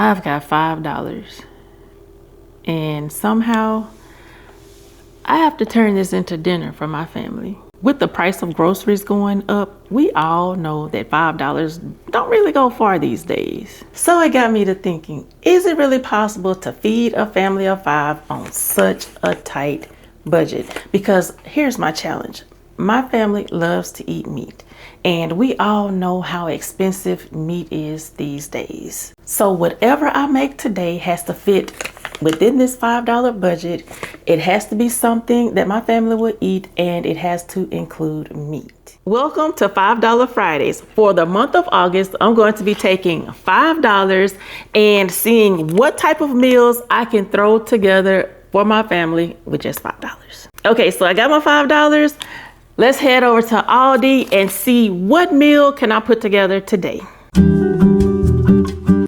I've got $5. And somehow I have to turn this into dinner for my family. With the price of groceries going up, we all know that $5 don't really go far these days. So it got me to thinking, is it really possible to feed a family of 5 on such a tight budget? Because here's my challenge. My family loves to eat meat, and we all know how expensive meat is these days. So whatever I make today has to fit within this $5 budget. It has to be something that my family will eat, and it has to include meat. Welcome to $5 Fridays. For the month of August, I'm going to be taking $5 and seeing what type of meals I can throw together for my family with just $5. Okay, so I got my $5. Let's head over to Aldi and see what meal can I put together today.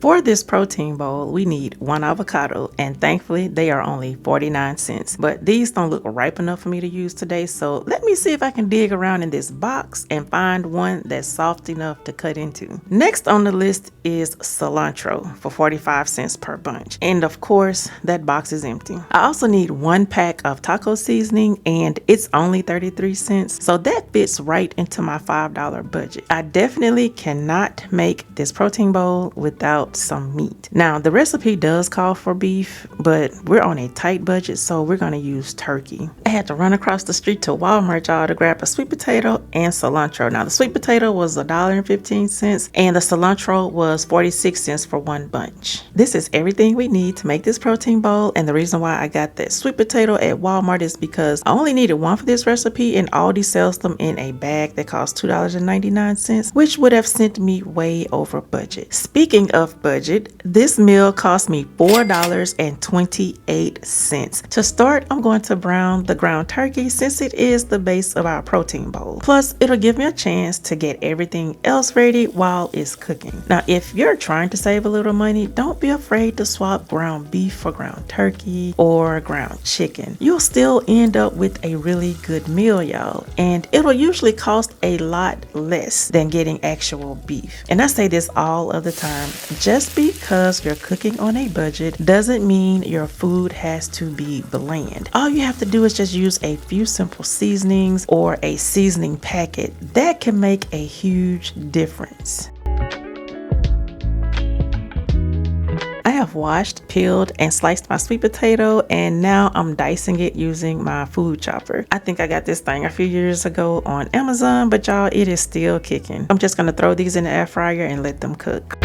For this protein bowl, we need 1 avocado, and thankfully they are only 49 cents. But these don't look ripe enough for me to use today, so let me see if I can dig around in this box and find one that's soft enough to cut into. Next on the list is cilantro for 45 cents per bunch. And of course, that box is empty. I also need 1 pack of taco seasoning, and it's only 33 cents, so that fits right into my $5 budget. I definitely cannot make this protein bowl without some meat. Now, the recipe does call for beef, but we're on a tight budget, so we're going to use turkey. I had to run across the street to Walmart, y'all, to grab a sweet potato and cilantro. Now, the sweet potato was $1.15, and the cilantro was 46 cents for 1 bunch. This is everything we need to make this protein bowl, and the reason why I got that sweet potato at Walmart is because I only needed 1 for this recipe, and Aldi sells them in a bag that costs $2.99, which would have sent me way over budget. Speaking of budget, this meal cost me $4.28. To start, I'm going to brown the ground turkey since it is the base of our protein bowl. Plus, it'll give me a chance to get everything else ready while it's cooking. Now, if you're trying to save a little money, don't be afraid to swap ground beef for ground turkey or ground chicken. You'll still end up with a really good meal, y'all, and it'll usually cost a lot less than getting actual beef. And I say this all of the time, just because you're cooking on a budget doesn't mean your food has to be bland. All you have to do is just use a few simple seasonings or a seasoning packet. That can make a huge difference. I have washed, peeled, and sliced my sweet potato, and now I'm dicing it using my food chopper. I think I got this thing a few years ago on Amazon, but y'all, it is still kicking. I'm just gonna throw these in the air fryer and let them cook.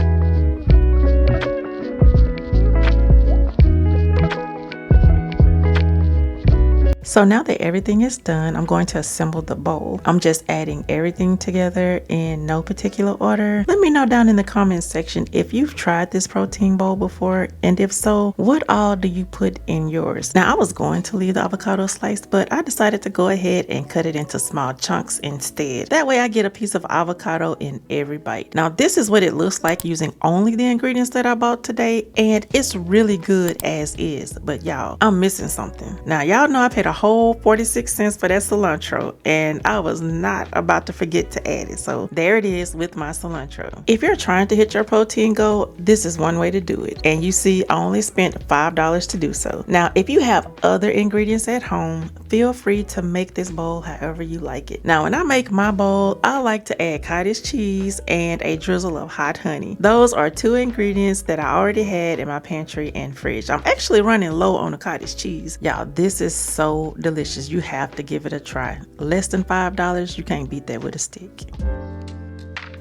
So now that everything is done, I'm going to assemble the bowl. I'm just adding everything together in no particular order. Let me know down in the comments section if you've tried this protein bowl before, and if so, what all do you put in yours? Now, I was going to leave the avocado sliced, but I decided to go ahead and cut it into small chunks instead. That way I get a piece of avocado in every bite. Now, this is what it looks like using only the ingredients that I bought today, and it's really good as is. But y'all, I'm missing something. Now, y'all know I paid a whole 46 cents for that cilantro, and I was not about to forget to add it. So there it is with my cilantro. If you're trying to hit your protein goal, this is one way to do it. And you see, I only spent $5 to do so. Now, if you have other ingredients at home, feel free to make this bowl however you like it. Now, when I make my bowl, I like to add cottage cheese and a drizzle of hot honey. Those are 2 ingredients that I already had in my pantry and fridge. I'm actually running low on the cottage cheese. Y'all, this is so delicious. You have to give it a try. Less than $5, you can't beat that with a stick.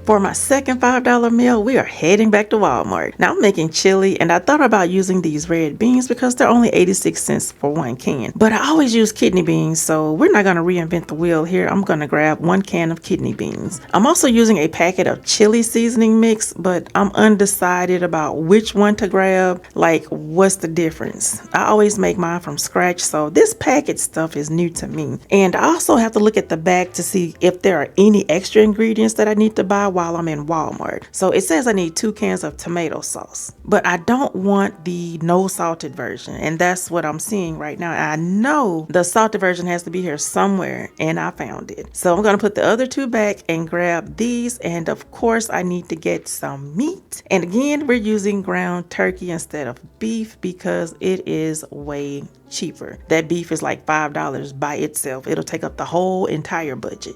For my second $5 meal, we are heading back to Walmart. Now I'm making chili, and I thought about using these red beans because they're only 86 cents for 1 can. But I always use kidney beans, so we're not going to reinvent the wheel here. I'm going to grab 1 can of kidney beans. I'm also using a packet of chili seasoning mix, but I'm undecided about which one to grab. Like, what's the difference? I always make mine from scratch, so this packet stuff is new to me. And I also have to look at the back to see if there are any extra ingredients that I need to buy while I'm in Walmart. So it says I need 2 cans of tomato sauce, but I don't want the no salted version. And that's what I'm seeing right now. I know the salted version has to be here somewhere, and I found it. So I'm gonna put the other 2 back and grab these. And of course I need to get some meat. And again, we're using ground turkey instead of beef because it is way cheaper. That beef is like $5 by itself. It'll take up the whole entire budget.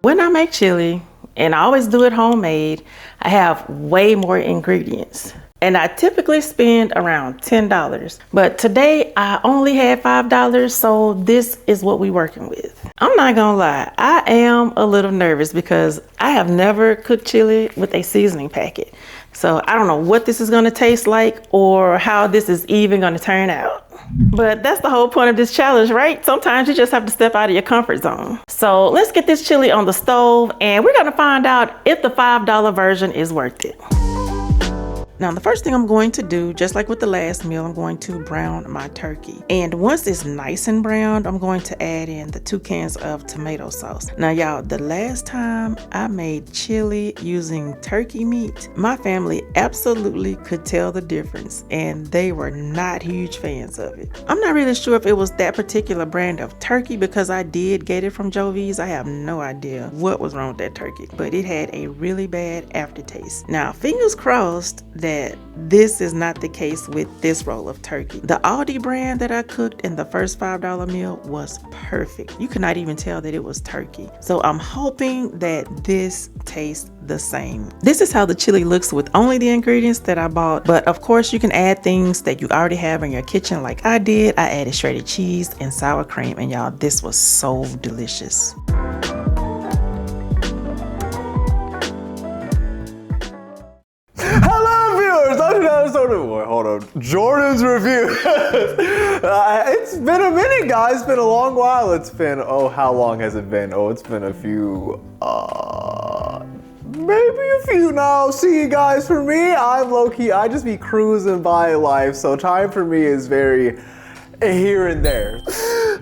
When I make chili, and I always do it homemade, I have way more ingredients. And I typically spend around $10. But today I only had $5, so this is what we're working with. I'm not gonna lie, I am a little nervous because I have never cooked chili with a seasoning packet. So I don't know what this is gonna taste like or how this is even gonna turn out. But that's the whole point of this challenge, right? Sometimes you just have to step out of your comfort zone. So let's get this chili on the stove and we're gonna find out if the $5 version is worth it. Now, the first thing I'm going to do, just like with the last meal, I'm going to brown my turkey. And once it's nice and browned, I'm going to add in the 2 cans of tomato sauce. Now, y'all, the last time I made chili using turkey meat, my family absolutely could tell the difference, and they were not huge fans of it. I'm not really sure if it was that particular brand of turkey because I did get it from Jovi's. I have no idea what was wrong with that turkey, but it had a really bad aftertaste. Now, fingers crossed that this is not the case with this roll of turkey. The Aldi brand that I cooked in the first $5 meal was perfect. You could not even tell that it was turkey. So I'm hoping that this tastes the same. This is how the chili looks with only the ingredients that I bought. But of course you can add things that you already have in your kitchen like I did. I added shredded cheese and sour cream, and y'all, this was so delicious. Hold on. Jordan's review. It's been a minute, guys. It's been a long while. It's been, oh, how long has it been? Oh, it's been a few, maybe a few now. See you guys, for me, I'm low-key, I just be cruising by life. So time for me is very here and there.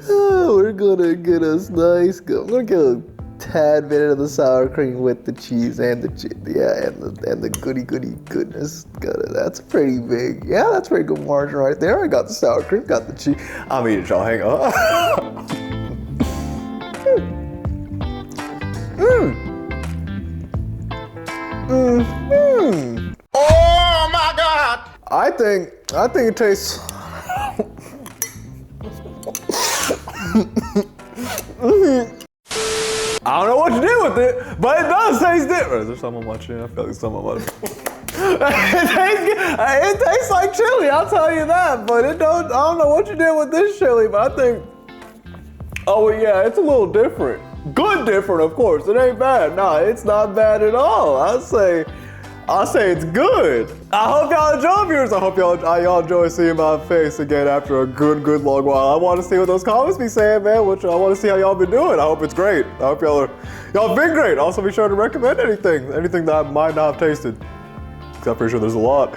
We're gonna get us nice. I'm gonna get a tad bit of the sour cream with the cheese and the and the goody goodness. That's pretty big. Yeah, that's pretty good margin right there. I got the sour cream, got the cheese. I'm eating, y'all. Hang on. Oh my God! I think it tastes. I don't know what you did with it, but it does taste different. Is there someone watching? I feel like someone watching. It tastes like chili, I'll tell you that. But I don't know what you did with this chili, but I think, oh yeah, it's a little different. Good different, of course. It ain't bad. Nah, it's not bad at all. I'll say it's good. I hope y'all enjoy, viewers. I hope y'all enjoy seeing my face again after a good long while. I want to see what those comments be saying, man. I want to see how y'all been doing. I hope it's great. I hope y'all been great. Also, be sure to recommend anything that I might not have tasted, because I'm pretty sure there's a lot.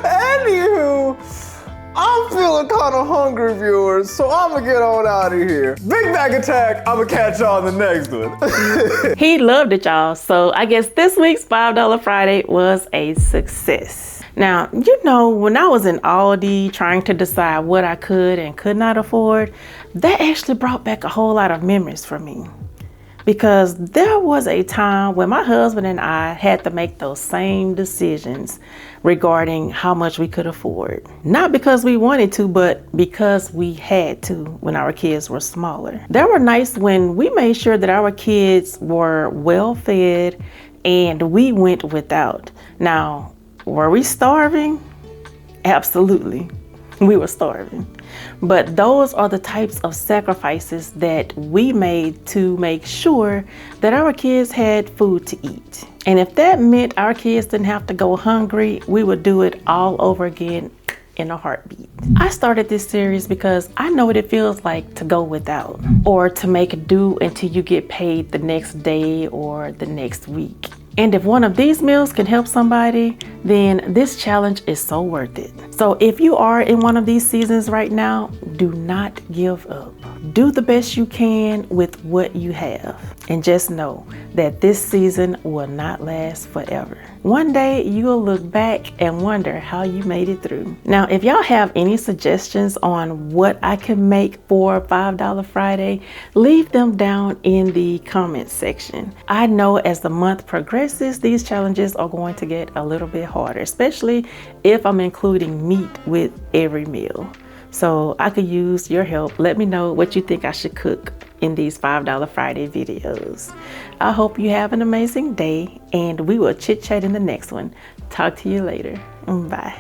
Anywho, I'm feeling kind of hungry, viewers, so I'm gonna get on out of here. Big Mac Attack, I'm gonna catch y'all in the next one. He loved it, y'all. So I guess this week's $5 Friday was a success. Now, you know, when I was in Aldi trying to decide what I could and could not afford, that actually brought back a whole lot of memories for me. Because there was a time when my husband and I had to make those same decisions regarding how much we could afford. Not because we wanted to, but because we had to when our kids were smaller. There were nights when we made sure that our kids were well fed and we went without. Now, were we starving? Absolutely. We were starving. But those are the types of sacrifices that we made to make sure that our kids had food to eat. And if that meant our kids didn't have to go hungry, we would do it all over again in a heartbeat. I started this series because I know what it feels like to go without, or to make do until you get paid the next day or the next week. And if one of these meals can help somebody, then this challenge is so worth it. So if you are in one of these seasons right now, do not give up. do the best you can with what you have. And just know that this season will not last forever. One day you'll look back and wonder how you made it through. Now, if y'all have any suggestions on what I can make for $5 Friday, leave them down in the comments section. I know as the month progresses, these challenges are going to get a little bit harder, especially if I'm including meat with every meal. So I could use your help. Let me know what you think I should cook in these $5 Friday videos. I hope you have an amazing day, and we will chit chat in the next one. Talk to you later. Bye.